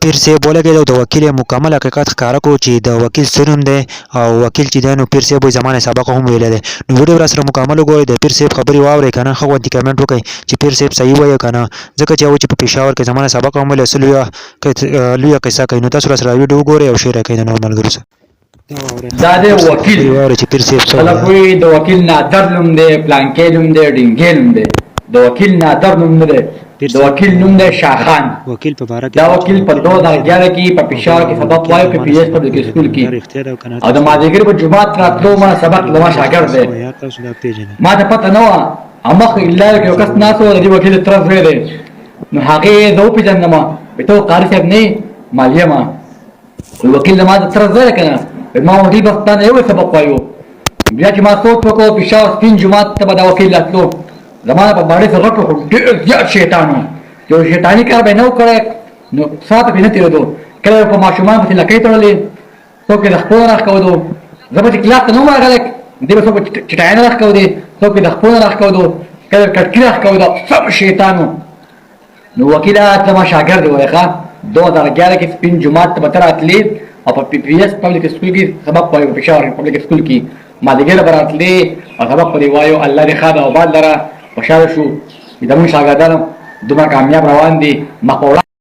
پیر صاحب ولګېد او د وکیل یې مکمل حقیقت ښکاره کړو چې د وکیل څه نوم دی او وکیل چې دی نو پیر صاحب وایي زما نه سبق هم ویلی دی. نو ویډیو راسره مکمل وګورئ، د پیر صاحب خبرې واورئ که نه، ښه غوندې کمنټ وکړئ چې پیر صاحب صحیح وایي که نه، ځکه چې هغوی چې په پېښور کې زما نه سبق هم ویلی څه لویه قصه کوي. نو تاسو راسره ویډیو وګورئ او شیر یې کړئ د نورو ملګرو سره. دا دی وکیل. واورئ چې پیر صاحب څه خلک وایي د وکیل نادر نوم دی، پلانکې نوم دی، ډینګې نوم دی. د وکیل نادر نوم نه دی، د وکیل نوم دی شاخان. وکیل په باره کې دا وکیل په 2011 کې په پېښور کې سبق وایي په پی ایس پبلک سکول کې، او د مازدیګر په جومات راتلو ما سبق زما شاګرد دی. ما ته پته نه وه، هماغه لاره کې یو کس ناست و، د دې وکیل تره زوی دی. نو هغې زه وپېژندم، وایي ته قاري صاحب نه یې؟ ما یم. وکیل زما د تره زوی دی که نه؟ ما وکیل بس تا نه یو سبق وایو. بیا چې ما سوچ وکړو پېښور سپین جومات ته به دا وکیل راتلو، زما په باندې سره رټو خو ډېر زیات شیطان و، یو شیطاني کار به یې نه و کړی، نو ساعته پرې نه تېرېدو. کله په ماشومان پسې لکۍ تړلې، څوک یې د خپلو نه راښکودو، زه پسې کلاس ته نه وم راغلی، دې به څوک چټایانه راښکودې، څوک یې د خپلو نه راښکودو، کله کټکي راښکودو، سم شیطان و. نو وکیله ته زما شاګرد دی وایي ښه، 2011 کې سپین جومات ته به ته راتلې او په پی ایس پبلک سکول کې سبق وایو، په پېښور پبلک سکول کې مازدیګر به راتلې او سبق به دې وایو. الله دې ښه او آباد لره، خوشحاله شو چې زموږ شاګردان دومره کامیاب روان دي. مخ په